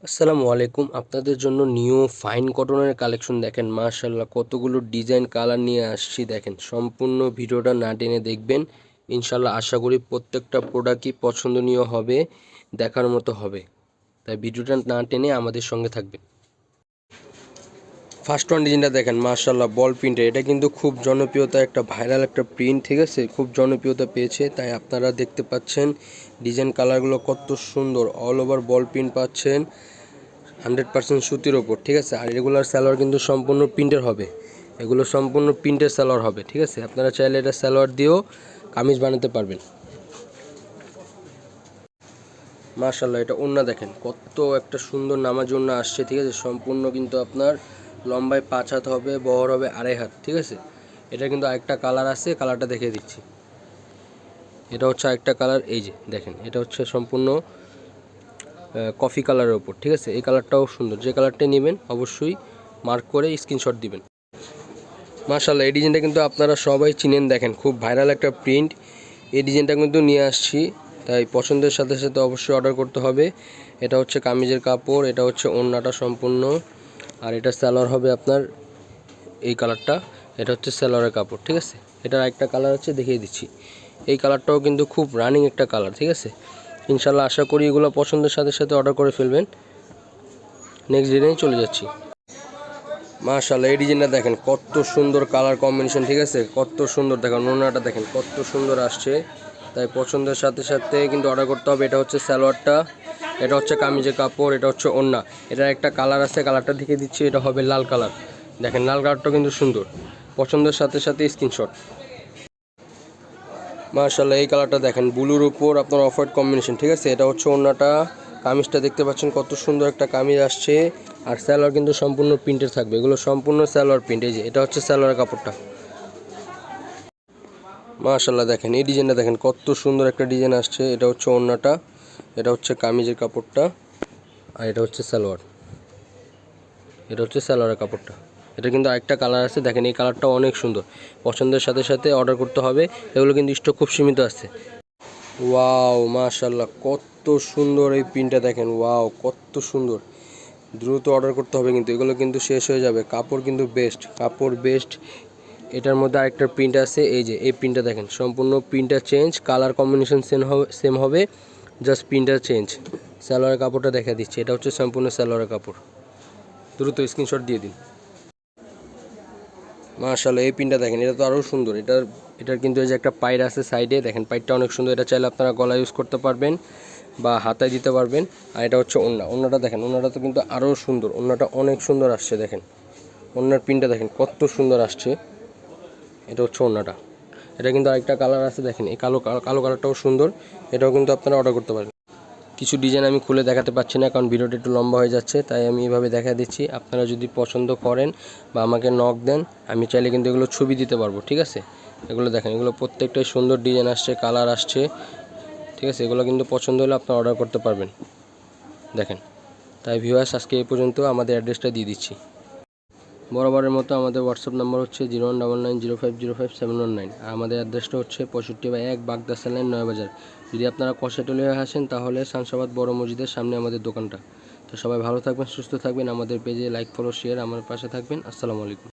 আসসালামু আলাইকুম। আপনাদের জন্য নিউ ফাইন কটনের কালেকশন দেখেন, মাশাআল্লাহ কতগুলো ডিজাইন কালার নিয়ে আসছি। দেখেন সম্পূর্ণ ভিডিওটা না টেনে দেখবেন, ইনশাল্লাহ আশা করি প্রত্যেকটা প্রোডাক্টই পছন্দনীয় হবে, দেখার মতো হবে। তাই ভিডিওটা না টেনে আমাদের সঙ্গে থাকবেন। ফার্স্ট ওয়ান ডিজাইনটা দেখেন, মাশাআল্লাহ বল প্রিন্টের। এটা কিন্তু খুব জনপ্রিয়তা, একটা ভাইরাল একটা প্রিন্ট, ঠিক আছে, খুব জনপ্রিয়তা পেয়েছে। তাই আপনারা দেখতে পাচ্ছেন ডিজাইন কালারগুলো কত সুন্দর, অল ওভার বল প্রিন্ট পাচ্ছেন 100% সুতির ওপর, ঠিক আছে। আর রেগুলার সালোয়ার কিন্তু সম্পূর্ণ প্রিন্টের হবে, এগুলো সম্পূর্ণ প্রিন্টের সালোয়ার হবে, ঠিক আছে। আপনারা চাইলে এটা সালোয়ার দিয়েও কামিজ বানাতে পারবেন। মাশাআল্লাহ এটা ওড়না দেখেন কত একটা সুন্দর নামাজ ওড়না আসছে, ঠিক আছে। সম্পূর্ণ কিন্তু আপনার লম্বায় 5 হাত হবে, বহর হবে 2.5 হাত, ঠিক আছে। এটা কিন্তু আরেকটা কালার আছে, কালারটা দেখিয়ে দিচ্ছি। এটা হচ্ছে আরেকটা কালার, এই যে দেখেন, এটা হচ্ছে সম্পূর্ণ কফি কালারের ওপর, ঠিক আছে। এই কালারটাও সুন্দর, যে কালারটাই নেবেন অবশ্যই মার্ক করে স্ক্রিনশট দিবেন। মাশাআল্লাহ এই ডিজাইনটা কিন্তু আপনারা সবাই চিনেন, দেখেন খুব ভাইরাল একটা প্রিন্ট। এই ডিজাইনটা কিন্তু নিয়ে আসছি, তাই পছন্দের সাথে সাথে অবশ্যই অর্ডার করতে হবে। এটা হচ্ছে কামিজের কাপড়, এটা হচ্ছে ওড়নাটা সম্পূর্ণ, আর এটা সালোয়ার হবে আপনার এই কালারটা। এটা হচ্ছে সালোয়ারের কাপড়, ঠিক আছে। এটার একটা কালার হচ্ছে, দেখিয়ে দিচ্ছি। এই কালারটাও কিন্তু খুব রানিং একটা কালার, ঠিক আছে। ইনশাল্লাহ আশা করি এগুলো পছন্দের সাথে সাথে অর্ডার করে ফেলবেন। নেক্সট ডিজাইনে চলে যাচ্ছি। মাশাআল্লাহ এই ডিজাইনটা দেখেন কত সুন্দর কালার কম্বিনেশন, ঠিক আছে, কত সুন্দর। দেখেন ওড়নাটা দেখেন কত সুন্দর আসছে, তাই পছন্দের সাথে সাথে কিন্তু অর্ডার করতে হবে। এটা হচ্ছে সালোয়ারটা, এটা হচ্ছে কামিজের কাপড়, এটা হচ্ছে ওড়না। এটার একটা কালার আছে, কালারটা দেখে দিচ্ছি। এটা হবে লাল কালার, দেখেন লাল কালারটা কিন্তু সুন্দর। পছন্দের সাথে সাথে স্ক্রিনশট। মাশাআল্লাহ এই কালারটা দেখেন ব্লুর উপর আপনার অফ হোয়াইট কম্বিনেশন, ঠিক আছে। এটা হচ্ছে ওড়নাটা, কামিজটা দেখতে পাচ্ছেন কত সুন্দর একটা কামিজ আসছে। আর সালোয়ার কিন্তু সম্পূর্ণ প্রিন্টের থাকবে, এগুলো সম্পূর্ণ সালোয়ার প্রিন্ট। এই যে এটা হচ্ছে সালোয়ারের কাপড়টা। মাশাআল্লাহ দেখেন এই ডিজাইনটা দেখেন কত সুন্দর একটা ডিজাইন আসছে। এটা হচ্ছে ওড়নাটা, এটা হচ্ছে কামিজের কাপড়টা, আর এটা হচ্ছে সালোয়ার, এটা হচ্ছে সালোয়ারের কাপড়টা। এটা কিন্তু আরেকটা কালার আছে, দেখেন এই কালারটা অনেক সুন্দর। পছন্দের সাথে সাথে অর্ডার করতে হবে, এগুলো কিন্তু স্টক খুব সীমিত আছে। ওয়াও মাশাআল্লাহ কত সুন্দর এই প্রিন্টটা দেখেন, ওয়াও কত সুন্দর। দ্রুত অর্ডার করতে হবে, কিন্তু এগুলো কিন্তু শেষ হয়ে যাবে। কাপড় কিন্তু বেস্ট, কাপড় বেস্ট। এটার মধ্যে আরেকটা প্রিন্ট আছে, এই যে এই প্রিন্টটা দেখেন, সম্পূর্ণ প্রিন্টটা চেঞ্জ, কালার কম্বিনেশন সেম হবে, জাস্ট প্রিন্টটা চেঞ্জ। সালোয়ারের কাপড়টা দেখা দিচ্ছি, এটা হচ্ছে সম্পূর্ণ সালোয়ারের কাপড়। দ্রুত স্ক্রিনশট দিয়ে দিন। মাশাআল্লাহ এই পিনটা দেখেন, এটা তো আরও সুন্দর। এটার কিন্তু এই যে একটা পাইর আছে সাইডে, দেখেন পাইরটা অনেক সুন্দর। এটা চাইলে আপনারা গলা ইউজ করতে পারবেন বা হাতায় দিতে পারবেন। আর এটা হচ্ছে ওড়না, ওড়নাটা দেখেন, ওড়নাটা তো কিন্তু আরও সুন্দর, ওড়নাটা অনেক সুন্দর আসছে। দেখেন ওড়নার পিনটা দেখেন কত সুন্দর আসছে। এটা হচ্ছে ওড়নাটা। এটা কিন্তু আরেকটা কালার আছে, দেখেন এই কালো কালো কালারটাও সুন্দর, এটাও কিন্তু আপনারা অর্ডার করতে পারেন। কিছু ডিজাইন আমি খুলে দেখাতে পারছি না, কারণ ভিডিওটা একটু লম্বা হয়ে যাচ্ছে, তাই আমি এভাবে দেখা দিচ্ছি। আপনারা যদি পছন্দ করেন বা আমাকে নক দেন, আমি চাইলে কিন্তু এগুলো ছবি দিতে পারবো, ঠিক আছে। এগুলো দেখেন, এগুলো প্রত্যেকটাই সুন্দর ডিজাইন আসছে, কালার আসছে, ঠিক আছে। এগুলো কিন্তু পছন্দ হলে আপনারা অর্ডার করতে পারবেন, দেখেন। তাই ভিউয়ার্স আজকে এই পর্যন্ত, আমাদের অ্যাড্রেসটা দিয়ে দিচ্ছি। বরাবরের মতো আমাদের হোয়াটসঅ্যাপ নাম্বার হচ্ছে 019905057119, আর আমাদের অ্যাড্রেসটা হচ্ছে 65/1 বাগদা লাইন, নয়াবাজার। যদি আপনারা কষাটলি হয়ে আসেন, তাহলে শামসাবাদ বড় মসজিদের সামনে আমাদের দোকানটা। তো সবাই ভালো থাকবেন, সুস্থ থাকবেন, আমাদের পেজে লাইক ফলো শেয়ার আমার পাশে থাকবেন। আসসালামু আলাইকুম।